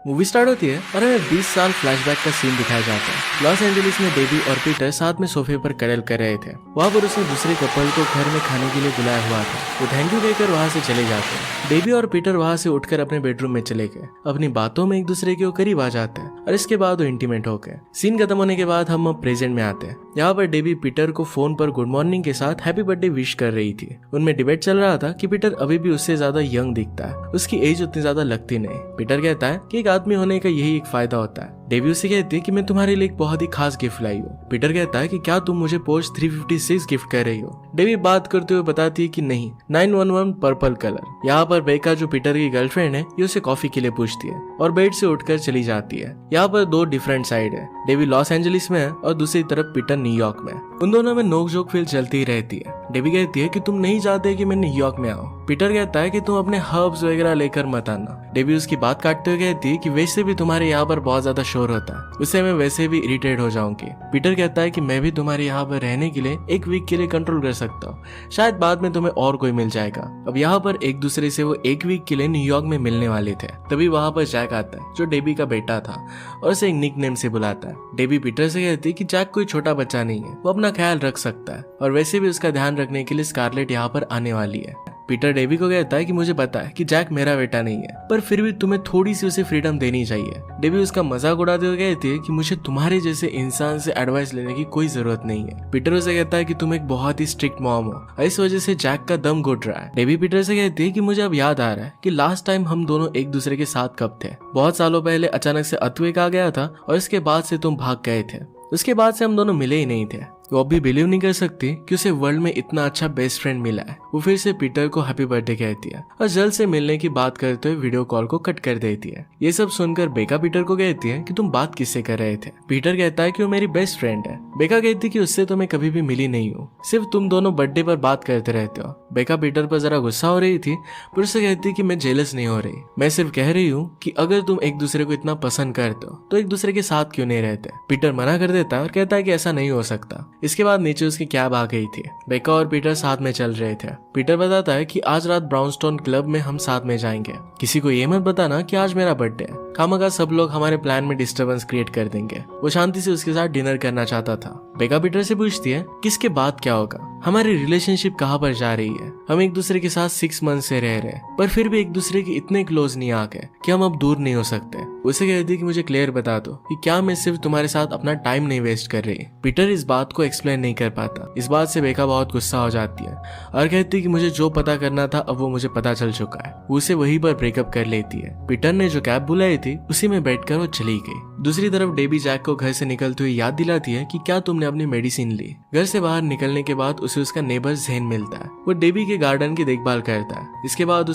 Movie start होती है और हमें 20 साल फ्लैशबैक का सीन दिखाया जाता है। लॉस एंजलिस में डेबी और पीटर साथ में सोफे पर कडल कर रहे थे। वहाँ पर उसने दूसरे कपल को घर में खाने के लिए बुलाया हुआ था। वो थैंक यू कहकर वहाँ से चले जाते हैं। डेबी और पीटर वहाँ से उठकर अपने बेडरूम में चले गए। अपनी बातों में एक दूसरे के करीब आ जाते हैं और इसके बाद वो इंटीमेट हो गए। सीन खत्म होने के बाद हम अब प्रेजेंट में आते हैं। यहाँ पर डेबी पीटर को फोन पर गुड मॉर्निंग के साथ हैप्पी बर्थडे विश कर रही थी। उनमें डिबेट चल रहा था कि पीटर अभी भी उससे ज्यादा यंग दिखता है, उसकी एज उतनी ज्यादा लगती नहीं। पीटर कहता है कि एक आदमी होने का यही एक फायदा होता है। डेबी उसे कहती है कि मैं तुम्हारे लिए एक बहुत ही खास गिफ्ट लाई हूँ। पीटर कहता है कि क्या तुम मुझे पोर्श 356 गिफ्ट कर रही हो। डेबी बात करते हुए बताती है कि नहीं, 911 पर्पल कलर। यहाँ पर बेका जो पीटर की गर्लफ्रेंड है, ये उसे कॉफी के लिए पूछती है और बेड से उठकर चली जाती है। यहाँ पर दो डिफरेंट साइड है। डेबी लॉस एंजलिस में है और दूसरी तरफ पीटर न्यूयॉर्क में। उन दोनों में नोकझोंक फिर चलती ही रहती है। डेबी कहती है कि तुम नहीं चाहते कि मैं न्यूयॉर्क में आऊँ। पीटर कहता है कि तुम अपने हर्ब्स वगैरह लेकर मत आना। डेबी उसकी बात काटते हुए कहती है कि वैसे भी तुम्हारे यहाँ पर बहुत ज्यादा शोर होता है, उससे मैं वैसे भी इरिटेट हो जाऊंगी। पीटर कहता है कि मैं भी तुम्हारे यहाँ पर रहने के लिए एक वीक के लिए कंट्रोल कर सकता हूँ, शायद बाद में तुम्हें और कोई मिल जाएगा। अब यहाँ पर एक दूसरे से वो एक वीक के लिए न्यूयॉर्क में मिलने वाले थे। तभी वहाँ पर जैक आता है जो डेबी का बेटा था और उसे एक निक नेम से बुलाता है। डेबी पीटर से कहती है कि जैक कोई छोटा बच्चा नहीं है, वो अपना ख्याल रख सकता है और वैसे भी उसका ध्यान रखने के लिए स्कारलेट यहाँ पर आने वाली है। पीटर डेबी को कहता है कि मुझे पता है कि जैक मेरा बेटा नहीं है, पर फिर भी तुम्हें थोड़ी सी उसे फ्रीडम देनी चाहिए। डेबी उसका मजाक उड़ाते हुए कहती है कि मुझे तुम्हारे जैसे इंसान से एडवाइस लेने की कोई जरूरत नहीं है। पीटर उसे कहता है कि तुम एक बहुत ही स्ट्रिक्ट मॉम हो और इस वजह से जैक का दम घुट रहा है। डेबी पीटर से कहती है कि मुझे अब याद आ रहा है कि लास्ट टाइम हम दोनों एक दूसरे के साथ कब थे। बहुत सालों पहले अचानक से अर्थक्वेक आ गया था और इसके बाद से तुम भाग गए थे। उसके बाद से हम दोनों मिले ही नहीं थे। वो अभी बिलीव नहीं कर सकती कि उसे वर्ल्ड में इतना अच्छा बेस्ट फ्रेंड मिला है। वो फिर से पीटर को हैप्पी बर्थडे कहती है और जल्द से मिलने की बात करते हुए वीडियो कॉल को कट कर देती है। ये सब सुनकर बेका पीटर को कहती है कि तुम बात किससे कर रहे थे। पीटर कहता है कि वो मेरी बेस्ट फ्रेंड है। बेका कहती है कि उससे तो मैं कभी भी मिली नहीं हूँ, सिर्फ तुम दोनों बर्थडे पर बात करते रहते हो। बेका पीटर पर जरा गुस्सा हो रही थी, पर उससे कहती है कि मैं जेलस नहीं हो रही, मैं सिर्फ कह रही हूँ कि अगर तुम एक दूसरे को इतना पसंद करते हो तो एक दूसरे के साथ क्यों नहीं रहते। पीटर मना कर देता है और कहता है कि ऐसा नहीं हो सकता। इसके बाद नीचे उसकी कैब आ गई थी। बेका और पीटर साथ में चल रहे थे। पीटर बताता है कि आज रात ब्राउनस्टोन क्लब में हम साथ में जाएंगे, किसी को ये मत बताना कि आज मेरा बर्थडे है, खामखा सब लोग हमारे प्लान में डिस्टर्बेंस क्रिएट कर देंगे। वो शांति से उसके साथ डिनर करना चाहता था। बेका पीटर से पूछती है किसके बाद क्या होगा, हमारी रिलेशनशिप कहाँ पर जा रही है। हम एक दूसरे के साथ 6 मंथ से रह रहे हैं, पर फिर भी एक दूसरे के इतने क्लोज नहीं आ गए कि हम अब दूर नहीं हो सकते। उसे कहती है कि मुझे क्लियर बता दो कि क्या मैं सिर्फ तुम्हारे साथ अपना टाइम नहीं वेस्ट कर रही। पीटर इस बात को एक्सप्लेन नहीं कर पाता। इस बात से बेका बहुत गुस्सा हो जाती है और कहती है कि मुझे जो पता करना था अब वो मुझे पता चल चुका है। उसे वहीं पर ब्रेकअप कर लेती है। पीटर ने जो कैब बुलाई थी उसी में बैठकर वो चली गई। दूसरी तरफ डेबी जैक को घर से निकलते हुए याद दिलाती है कि क्या तुमने अपनी मेडिसिन ली। घर से बाहर निकलने के बाद उसे उसका नेबर ज़ेन मिलता है। वो डेबी के गार्डन की देखभाल करता है। इसके बाद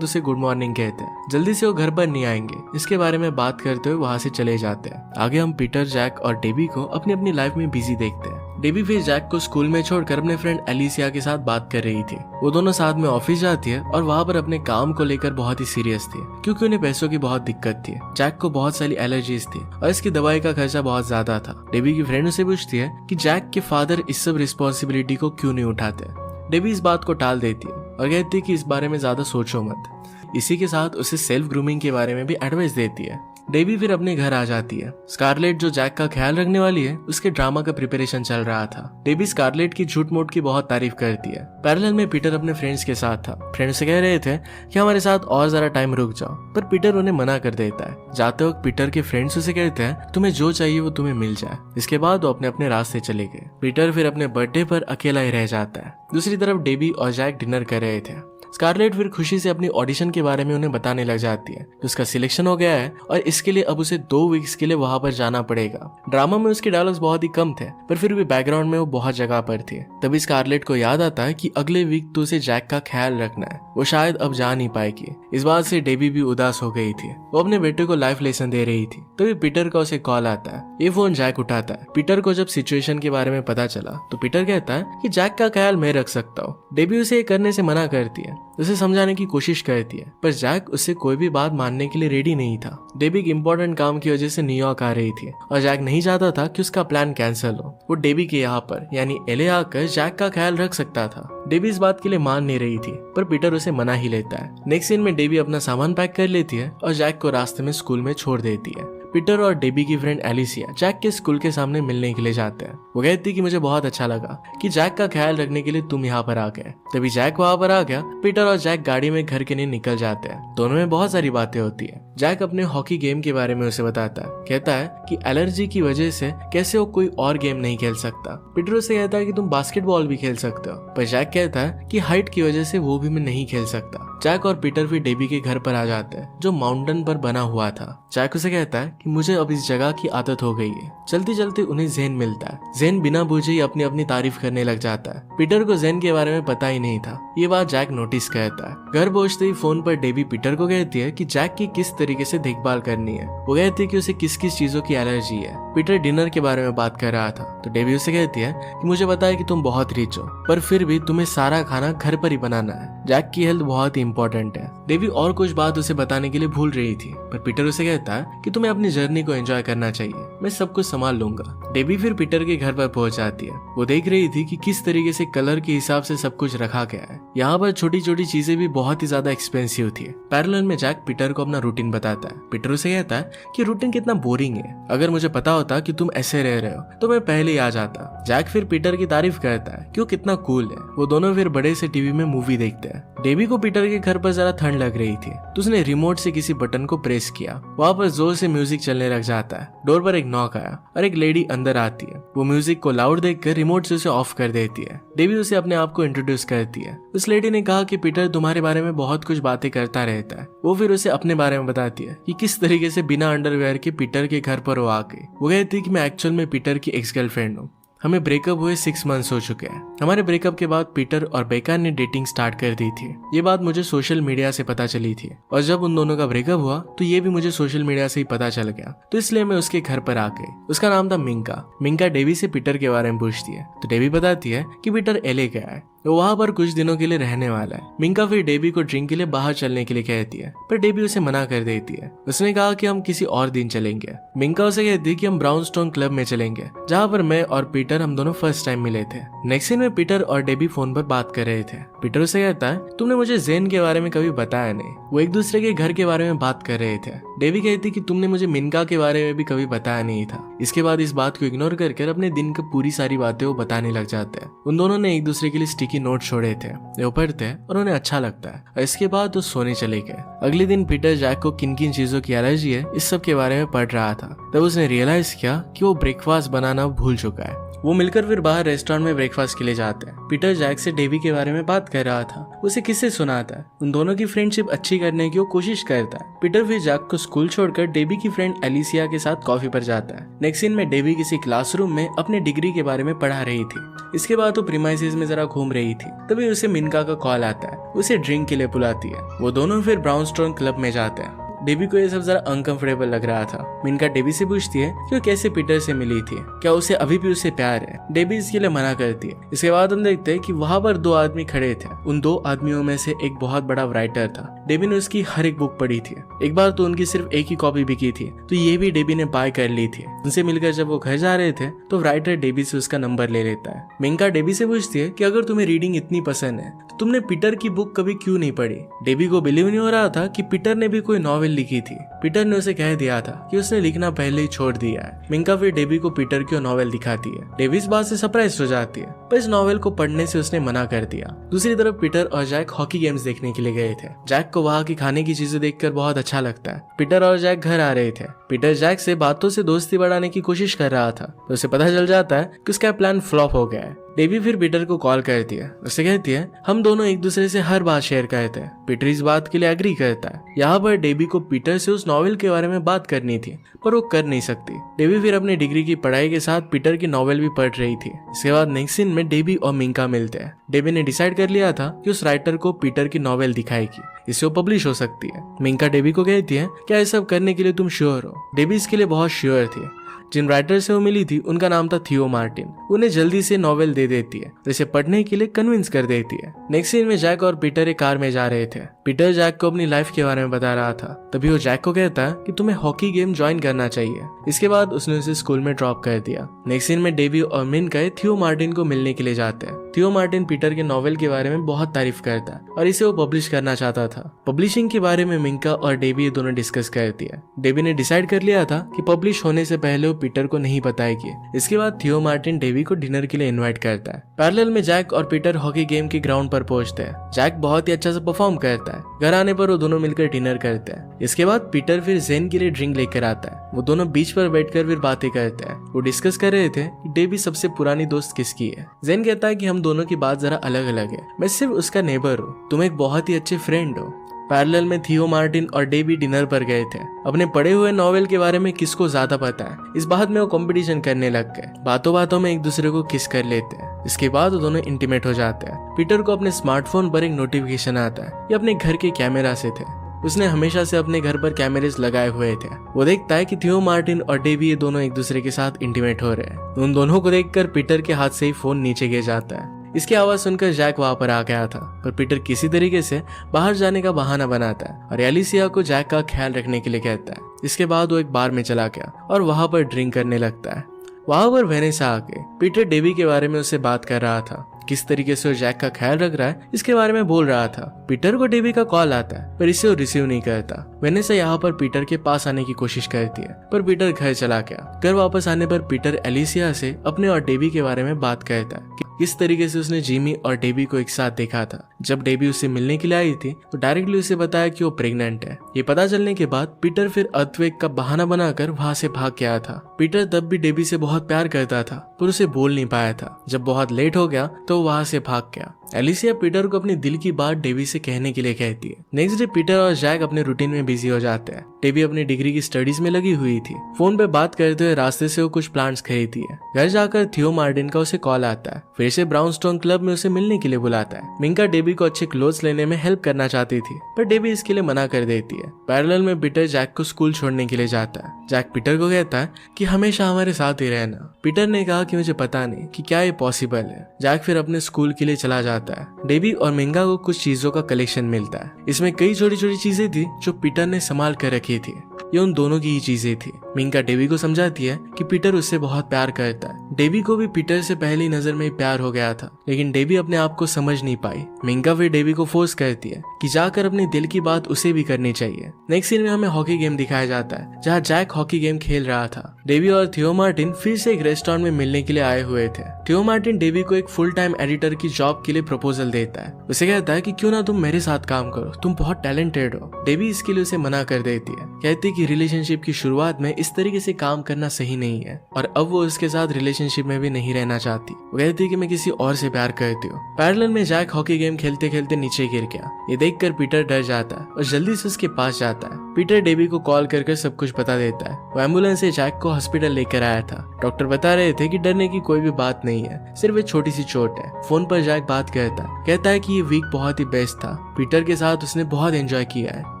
उसे गुड मॉर्निंग कहते हैं। जल्दी से वो घर पर नहीं आएंगे, इसके बारे में बात करते हुए वहाँ से चले जाते हैं। आगे हम पीटर, जैक और डेबी को अपनी अपनी लाइफ में बिजी देखते हैं। डेबी फिर जैक को स्कूल में छोड़कर अपने फ्रेंड एलिसिया के साथ बात कर रही थी। वो दोनों साथ में ऑफिस जाती है और वहाँ पर अपने काम को लेकर बहुत ही सीरियस थी, क्योंकि उन्हें पैसों की बहुत दिक्कत थी। जैक को बहुत सारी एलर्जीज थी और इसकी दवाई का खर्चा बहुत ज्यादा था। डेबी की फ्रेंड उसे पूछती है कि जैक के फादर इस सब रिस्पॉन्सिबिलिटी को क्यों नहीं उठाते। डेबी इस बात को टाल देती है और कहती है कि इस बारे में ज्यादा सोचो मत। इसी के साथ उसे सेल्फ ग्रूमिंग के बारे में भी एडवाइस देती है। डेबी फिर अपने घर आ जाती है। स्कारलेट जो जैक का ख्याल रखने वाली है, उसके ड्रामा का प्रिपरेशन चल रहा था। डेबी स्कारलेट की झूठ मूठ की बहुत तारीफ करती है। पैरेलल में पीटर अपने फ्रेंड्स के साथ था। फ्रेंड्स से कह रहे थे कि हमारे साथ और जरा टाइम रुक जाओ, पर पीटर उन्हें मना कर देता है। जाते वक्त पीटर के फ्रेंड्स उसे कहते हैं तुम्हें जो चाहिए वो तुम्हें मिल जाए। इसके बाद वो अपने अपने रास्ते चले गए। पीटर फिर अपने बर्थडे पर अकेला ही रह जाता है। दूसरी तरफ डेबी और जैक डिनर कर रहे थे। स्कारलेट फिर खुशी से अपनी ऑडिशन के बारे में उन्हें बताने लग जाती है कि उसका सिलेक्शन हो गया है और इसके लिए अब उसे 2 वीक्स के लिए वहां पर जाना पड़ेगा। ड्रामा में उसके डायलॉग्स बहुत ही कम थे, पर फिर भी बैकग्राउंड में वो बहुत जगह पर थी। तभी स्कारलेट को याद आता है कि अगले वीक तो उसे जैक का ख्याल रखना है, वो शायद अब जा नहीं पाएगी। इस बात से डेबी भी उदास हो गई थी। वो अपने बेटे को लाइफ लेसन दे रही थी। तभी पीटर का उसे कॉल आता है। ये फोन जैक उठाता है। पीटर को जब सिचुएशन के बारे में पता चला तो पीटर कहता है कि जैक का ख्याल मैं रख सकता हूँ। डेबी उसे ये करने से मना करती है, उसे समझाने की कोशिश करती है, पर जैक उससे कोई भी बात मानने के लिए रेडी नहीं था। डेबी एक इम्पोर्टेंट काम की वजह से न्यूयॉर्क आ रही थी और जैक नहीं चाहता था कि उसका प्लान कैंसिल हो। वो डेबी के यहाँ पर यानी एले आकर जैक का ख्याल रख सकता था। डेबी इस बात के लिए मान नहीं रही थी, पर पीटर उसे मना ही लेता है। नेक्स्ट सीन में डेबी अपना सामान पैक कर लेती है और जैक को रास्ते में स्कूल में छोड़ देती है। पीटर और डेबी की फ्रेंड एलिसिया जैक के स्कूल के सामने मिलने के लिए जाते हैं। वो कहती है कि मुझे बहुत अच्छा लगा कि जैक का ख्याल रखने के लिए तुम यहाँ पर आ गए। तभी जैक वहाँ पर आ गया। पीटर और जैक गाड़ी में घर के लिए निकल जाते हैं। दोनों में बहुत सारी बातें होती है। जैक अपने हॉकी गेम के बारे में उसे बताता है। कहता है कि एलर्जी की वजह से कैसे वो कोई और गेम नहीं खेल सकता। पीटर उसे कहता है कि तुम बास्केटबॉल भी खेल सकते हो, पर जैक कहता है कि हाइट की वजह से वो भी मैं नहीं खेल सकता। जैक और पीटर फिर डेबी के घर पर आ जाते हैं जो माउंटेन पर बना हुआ था। जैक उसे कहता है कि मुझे अब इस जगह की आदत हो गई है। चलते चलते उन्हें ज़ेन मिलता है। ज़ेन बिना पूछे ही अपनी अपनी तारीफ करने लग जाता है। पीटर को ज़ेन के बारे में पता ही नहीं था। ये बात जैक नोटिस करता है। घर पहुंचते ही फोन पर डेबी पीटर को कहती है कि जैक की किस तरीके से देखभाल करनी है। वो कहती है कि उसे किस किस चीजों की एलर्जी है। पीटर डिनर के बारे में बात कर रहा था तो डेबी उसे कहती है कि मुझे पता है कि तुम बहुत रिच हो, पर फिर भी तुम्हें सारा खाना घर पर ही बनाना है। जैक की हेल्थ बहुत ही इंपॉर्टेंट है। डेबी और कुछ बात उसे बताने के लिए भूल रही थी, पर पीटर उसे कहता है कि तुम्हें अपनी जर्नी को एंजॉय करना चाहिए, मैं सब कुछ संभाल लूंगा। डेबी फिर पीटर के घर पर पहुंच जाती है। वो देख रही थी कि किस तरीके से कलर के हिसाब से सब कुछ रखा गया है। यहाँ पर छोटी छोटी चीजें भी बहुत ही ज्यादा एक्सपेंसिव थी। पैरेलल में जैक पीटर को अपना रूटीन बताता है। पीटर उसे कहता है कि रूटीन कितना बोरिंग है, अगर मुझे पता होता कि तुम ऐसे रह रहे हो तो मैं पहले ही आ जाता। जैक फिर पीटर की तारीफ करता है कि वो कितना कूल है। वो दोनों फिर बड़े से टीवी में मूवी देखते हैं। डेबी को पीटर के घर पर जरा ठंड लग रही थी तो उसने रिमोट से किसी बटन को प्रेस किया। वहाँ पर जोर से म्यूजिक चलने लग जाता है। डोर पर एक नॉक आया और एक लेडी अंदर आती है। वो म्यूजिक को लाउड देखकर रिमोट से उसे ऑफ कर देती है। डेबी उसे अपने आप को इंट्रोड्यूस करती है। उस लेडी ने कहा कि पीटर तुम्हारे बारे में बहुत कुछ बातें करता रहता है। वो फिर उसे अपने बारे में बताती है कि किस तरीके से बिना अंडरवेयर के पीटर के घर पर वो आ गई। वो कहती है कि मैं एक्चुअल में पीटर की एक्स गर्लफ्रेंड हूँ। हमें ब्रेकअप हुए 6 मंथ्स हो चुके हैं। हमारे ब्रेकअप के बाद पीटर और बेका ने डेटिंग स्टार्ट कर दी थी। ये बात मुझे सोशल मीडिया से पता चली थी और जब उन दोनों का ब्रेकअप हुआ तो ये भी मुझे सोशल मीडिया से ही पता चल गया, तो इसलिए मैं उसके घर पर आ गई। उसका नाम था मिंका। मिंका डेबी से पीटर के बारे में पूछती है तो डेबी बताती है कि पीटर एले गया है, वो वहाँ पर कुछ दिनों के लिए रहने वाला है। मिंका फिर डेबी को ड्रिंक के लिए बाहर चलने के लिए कहती है, पर डेबी उसे मना कर देती है। उसने कहा कि हम किसी और दिन चलेंगे। मिंका उसे कहती है कि हम ब्राउनस्टोन क्लब में चलेंगे, जहाँ पर मैं और पीटर हम दोनों फर्स्ट टाइम मिले थे। नेक्स्ट सीन में पीटर और डेबी फोन पर बात कर रहे थे। पीटर उसे कहता है तुमने मुझे ज़ेन के बारे में कभी बताया नहीं। वो एक दूसरे के घर के बारे में बात कर रहे थे। डेबी कहती कि तुमने मुझे मिंका के बारे में भी कभी बताया नहीं था। इसके बाद इस बात को इग्नोर करके अपने दिन की पूरी सारी बातें वो बताने लग जाते हैं। उन दोनों ने एक दूसरे के लिए स्टिकी नोट छोड़े थे, वो पढ़ते हैं और उन्हें अच्छा लगता है। और इसके बाद वो सोने चले गए। अगले दिन पीटर जैक को किन किन चीजों की एलर्जी है इस सब के बारे में पढ़ रहा था। तब उसने रियलाइज किया कि वो ब्रेकफास्ट बनाना भूल चुका है। वो मिलकर फिर बाहर रेस्टोरेंट में ब्रेकफास्ट के लिए जाते हैं। पीटर जैक से डेबी के बारे में बात कर रहा था। उसे किससे सुनाता है। उन दोनों की फ्रेंडशिप अच्छी करने की वो कोशिश करता है। पीटर फिर जैक को स्कूल छोड़कर डेबी की फ्रेंड एलिसिया के साथ कॉफी पर जाता है। नेक्स्ट सीन में डेबी किसी क्लासरूम में अपने डिग्री के बारे में पढ़ा रही थी। इसके बाद वो प्रीमाइसेस में जरा घूम रही थी। तभी उसे मिनका का कॉल आता है। उसे ड्रिंक के लिए बुलाती है। वो दोनों फिर ब्राउनस्टोन क्लब में जाते हैं। डेबी को ये सब जरा अनकंफर्टेबल लग रहा था। मिनका डेबी से पूछती है कि वो कैसे पीटर से मिली थी, क्या उसे अभी भी उससे प्यार है। डेबी इसके लिए मना करती है। इसके बाद हम देखते हैं कि वहाँ पर 2 आदमी खड़े थे। उन 2 आदमियों में से एक बहुत बड़ा राइटर था। डेबी ने उसकी हर एक बुक पढ़ी थी। एक बार तो उनकी सिर्फ एक ही कॉपी बिकी थी, तो ये भी डेबी ने बाय कर ली थी। उनसे मिलकर जब वो घर जा रहे थे तो राइटर डेबी से उसका नंबर ले लेता है। मिनका डेबी से पूछती है कि अगर तुम्हें रीडिंग इतनी पसंद है तो तुमने पीटर की बुक कभी क्यों नहीं पढ़ी। डेबी को बिलीव नहीं हो रहा था कि पीटर ने भी कोई नॉवेल लिखी थी। पीटर ने उसे कह दिया था कि उसने लिखना पहले ही छोड़ दिया है। मिंका फिर डेबी को पीटर की नॉवेल दिखाती है। डेबी इस बात से सरप्राइज हो जाती है, पर इस नॉवेल को पढ़ने से उसने मना कर दिया। दूसरी तरफ पीटर और जैक हॉकी गेम्स देखने के लिए गए थे। जैक को वहाँ की खाने की चीजें देखकर बहुत अच्छा लगता है। पीटर और जैक घर आ रहे थे। पीटर जैक से बातों से दोस्ती बढ़ाने की कोशिश कर रहा था, तो उसे पता चल जाता है कि उसका प्लान फ्लॉप हो गया है। डेबी फिर पीटर को कॉल करती है। उससे कहती है हम दोनों एक दूसरे से हर बात शेयर करते हैं। पीटर इस बात के लिए एग्री करता है। यहाँ पर डेबी को पीटर से उस नॉवेल के बारे में बात करनी थी, पर वो कर नहीं सकती। डेबी फिर अपनी डिग्री की पढ़ाई के साथ पीटर की नॉवेल भी पढ़ रही थी। इसके बाद नेक्स्ट सीन में डेबी और मिंका मिलते हैं। डेबी ने डिसाइड कर लिया था कि उस राइटर को पीटर की नॉवेल दिखाएगी, इससे वो पब्लिश हो सकती है। मिंका डेबी को कहती है क्या ये सब करने के लिए तुम श्योर हो। डेबी इसके लिए बहुत श्योर थी। जिन राइटर से वो मिली थी उनका नाम था थियो मार्टिन। उन्हें जल्दी से नॉवेल दे देती है, इसे पढ़ने के लिए कन्विंस कर देती है। नेक्स्ट सीन में जैक और पीटर एक कार में जा रहे थे। पीटर जैक को अपनी लाइफ के बारे में बता रहा था। तभी वो जैक को कहता है कि तुम्हें हॉकी गेम ज्वाइन करना चाहिए। इसके बाद उसने उसे स्कूल में ड्रॉप कर दिया। नेक्स्ट सीन में डेबी और मिन गए थियो मार्टिन को मिलने के लिए जाते हैं। थियो मार्टिन पीटर के नॉवेल के बारे में बहुत तारीफ करता है और इसे वो पब्लिश करना चाहता था। पब्लिशिंग के बारे में मिंका और डेबी दोनों डिस्कस करती है। डेबी ने डिसाइड कर लिया था कि पब्लिश होने से पहले वो पीटर को नहीं बताएगी। इसके बाद थियो मार्टिन डेबी को डिनर के लिए इन्वाइट करता है। पैरेलल में जैक और पीटर हॉकी गेम के ग्राउंड पर पहुंचते हैं। जैक बहुत ही अच्छा से परफॉर्म करता है। घर आने पर वो दोनों मिलकर डिनर करते हैं। इसके बाद पीटर फिर जेन के लिए ड्रिंक लेकर आता है। वो दोनों बीच पर बैठकर फिर बातें करते हैं। वो डिस्कस कर रहे थे कि डेबी सबसे पुरानी दोस्त किसकी है। जेन कहता है कि हम दोनों की बात जरा अलग अलग है। मैं सिर्फ उसका नेबर हूँ, तुम एक बहुत ही अच्छे फ्रेंड हो। पैरेलल में थियो मार्टिन और डेबी डिनर पर गए थे। अपने पढ़े हुए नॉवेल के बारे में किसको ज्यादा पता है, इस बात में वो कंपटीशन करने लग गए। बातों बातों में एक दूसरे को किस कर लेते हैं। इसके बाद वो दोनों इंटीमेट हो जाते हैं। पीटर को अपने स्मार्टफोन पर एक नोटिफिकेशन आता है। ये अपने घर के कैमरा से थे। उसने हमेशा से अपने घर पर कैमरेज लगाए हुए थे। वो देखता है कि थियो मार्टिन और डेबी ये दोनों एक दूसरे के साथ इंटीमेट हो रहे हैं। उन दोनों को देखकर पीटर के हाथ से ही फोन नीचे गिर जाता है। इसकी आवाज सुनकर जैक वहां पर आ गया था, पर पीटर किसी तरीके से बाहर जाने का बहाना बनाता है और एलिसिया को जैक का ख्याल रखने के लिए कहता है। इसके बाद वो एक बार में चला गया और वहां पर ड्रिंक करने लगता है। वहां पर वेनेसा आके पीटर डेबी के बारे में उससे बात कर रहा था। किस तरीके से वो जैक का ख्याल रख रहा है इसके बारे में बोल रहा था। पीटर को डेबी का कॉल आता है, पर इसे वो रिसीव नहीं करता। वेनेसा यहाँ पर पीटर के पास आने की कोशिश करती है, पर पीटर घर चला गया। घर वापस आने पर पीटर एलिसिया से अपने और डेबी के बारे में बात करता है कि किस तरीके से उसने जिमी और डेबी को एक साथ देखा था। जब डेबी उससे मिलने के लिए आई थी तो डायरेक्टली उसे बताया कि वो प्रेग्नेंट है। ये पता चलने के बाद पीटर फिर अर्थक्वेक का बहाना बनाकर वहां से भाग गया था। पीटर तब भी डेबी से बहुत प्यार करता था, पर उसे बोल नहीं पाया था। जब बहुत लेट हो गया तो वहां से भाग गया। एलिसिया पीटर को अपनी दिल की बात डेबी से कहने के लिए कहती है। नेक्स्ट डे पीटर और जैक अपने रूटीन में बिजी हो जाते हैं। डेबी अपनी डिग्री की स्टडीज में लगी हुई थी। फोन पे बात करते हुए रास्ते से वो कुछ प्लांट्स खरीदती है। घर जाकर थियो मार्टिन का उसे कॉल आता है। फिर से ब्राउनस्टोन क्लब में उसे मिलने के लिए बुलाता है। मिंका डेबी को अच्छे क्लोथ्स लेने में हेल्प करना चाहती थी, पर डेबी इसके लिए मना कर देती है। पैरेलल में पीटर जैक को स्कूल छोड़ने के लिए जाता है। जैक पीटर को कहता है कि हमेशा हमारे साथ ही रहना। पीटर ने कहा कि मुझे पता नहीं कि क्या ये पॉसिबल है। जैक फिर अपने स्कूल के लिए चला जाता है। डेबी और मिंगा को कुछ चीजों का कलेक्शन मिलता है। इसमें कई छोटी छोटी चीजें थी जो पीटर ने संभाल कर रखी थी। ये उन दोनों की ही चीजें थी। मिंगा डेबी को समझाती है कि पीटर उससे बहुत प्यार करता है। डेबी को भी पीटर से पहली नजर में प्यार हो गया था, लेकिन डेबी अपने आप को समझ नहीं पाई। मिंगा फिर डेबी को फोर्स करती है कि जाकर अपने दिल की बात उसे भी करनी चाहिए। नेक्स्ट सीन में हमें हॉकी गेम दिखाया जाता है, जहाँ जैक हॉकी गेम खेल रहा था। डेबी और थियो मार्टिन फिर से एक रेस्टोरेंट में मिलने के लिए आए हुए थे। थियो मार्टिन डेबी को एक फुल टाइम एडिटर की जॉब के लिए प्रपोजल देता है। उसे कहता है कि क्यों ना तुम मेरे साथ काम करो, तुम बहुत टैलेंटेड हो। डेबी इसके लिए उसे मना कर देती है, कहती है कि रिलेशनशिप की शुरुआत में इस तरीके से काम करना सही नहीं है, और अब वो उसके साथ रिलेशनशिप में भी नहीं रहना चाहती। वो कहती है कि मैं किसी और से प्यार करती हूँ। पैरेलल में जैक हॉकी गेम खेलते खेलते नीचे गिर गया। ये देखकर पीटर डर जाता है और जल्दी से उसके पास जाता है। पीटर डेबी को कॉल करके सब कुछ बता देता है। वो एम्बुलेंस से जैक को हॉस्पिटल लेकर आया था। डॉक्टर बता रहे थे कि डरने की कोई भी बात नहीं है, सिर्फ एक छोटी सी चोट है। फोन पर जैक बात कहता है कि ये वीक बहुत ही बेस्ट था। पीटर के साथ उसने बहुत एंजॉय किया है।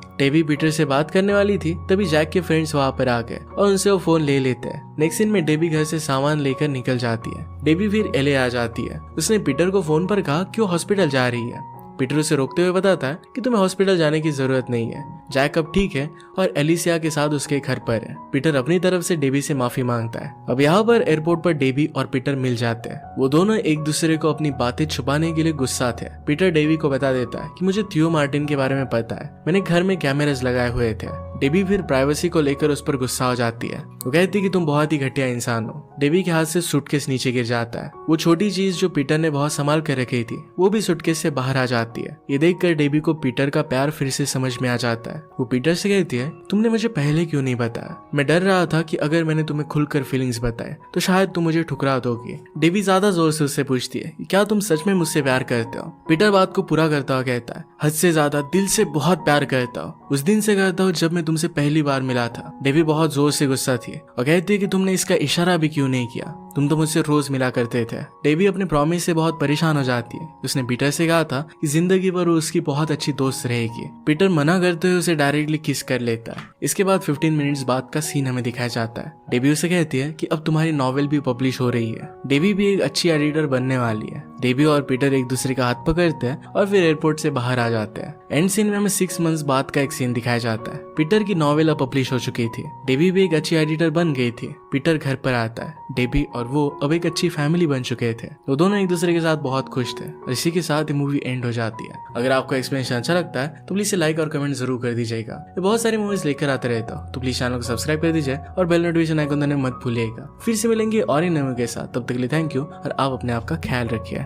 डेबी पीटर से बात करने वाली थी, तभी जैक के फ्रेंड्स वहां पर आ गए और उनसे वो फोन ले लेते हैं। नेक्स्ट सीन में डेबी घर से सामान लेकर निकल जाती है। डेबी फिर एले आ जाती है। उसने पीटर को फोन पर कहा कि वो हॉस्पिटल जा रही है। पीटर उसे रोकते हुए बताता है कि तुम्हें हॉस्पिटल जाने की जरूरत नहीं है। जैक अब ठीक है और एलिसिया के साथ उसके घर पर है। पीटर अपनी तरफ से डेबी से माफी मांगता है। अब यहाँ पर एयरपोर्ट पर डेबी और पीटर मिल जाते हैं। वो दोनों एक दूसरे को अपनी बातें छुपाने के लिए गुस्सा थे। पीटर डेबी को बता देता है कि मुझे थियो मार्टिन के बारे में पता है, मैंने घर में कैमरास लगाए हुए थे। डेबी फिर प्राइवेसी को लेकर उस पर गुस्सा हो जाती है। वो कहती है कि तुम बहुत ही घटिया इंसान हो। डेबी के हाथ से सूटकेस नीचे गिर जाता है। वो छोटी चीज जो पीटर ने बहुत संभाल कर रखी थी वो भी सूटकेस से बाहर आ जाती है। ये देखकर डेबी को पीटर का प्यार फिर से समझ में आ जाता है। वो पीटर से कहती है, तुमने मुझे पहले क्यों नहीं बताया? मैं डर रहा था कि अगर मैंने तुम्हें खुलकर फीलिंग्स बताए तो शायद तुम मुझे ठुकरा दोगी। डेबी ज्यादा जोर से उससे पूछती है, क्या तुम सच में मुझसे प्यार करते हो? पीटर बात को पूरा करता हुआ कहता है, हद से ज्यादा दिल से बहुत प्यार करता हूँ। उस दिन से करता हूँ जब मैं तुमसे पहली बार मिला था। डेबी बहुत जोर से गुस्सा थी और कहती है कि तुमने इसका इशारा भी क्यों नहीं किया? तुम तो मुझसे रोज मिला करते थे। डेबी अपने प्रॉमिस से बहुत परेशान हो जाती है। उसने पीटर से कहा था कि जिंदगी भर वो उसकी बहुत अच्छी दोस्त रहेगी। पीटर मना करते हुए उसे डायरेक्टली किस कर लेता है। इसके बाद 15 मिनट्स बाद का सीन हमें दिखाया जाता है। डेबी उसे कहती है कि अब तुम्हारी नॉवेल भी पब्लिश हो रही है। डेबी भी एक अच्छी एडिटर बनने वाली है। डेबी और पीटर एक दूसरे का हाथ पकड़ते हैं और फिर एयरपोर्ट से बाहर आ जाते हैं। एंड सीन में हमें 6 मंथ्स बाद का एक सीन दिखाया जाता है। पीटर की नॉवेल अब पब्लिश हो चुकी थी। डेबी भी एक अच्छी एडिटर बन गई थी। पीटर घर पर आता है। डेबी और और वो अब एक अच्छी फैमिली बन चुके थे। वो दोनों एक दूसरे के साथ बहुत खुश थे और इसी के साथ ये मूवी एंड हो जाती है। अगर आपको एक्सप्लेनेशन अच्छा लगता है तो प्लीज लाइक और कमेंट जरूर कर दीजिएगा। ये बहुत सारी मूवीज लेकर आते रहता हूँ, तो प्लीज चैनल को सब्सक्राइब कर दीजिए और बेल नोटिफिकेशन आइकन दबाना मत भूलिएगा। फिर से मिलेंगे और इन मूवी के साथ, तब तक के लिए थैंक यू और आप अपने आप का ख्याल रखिए।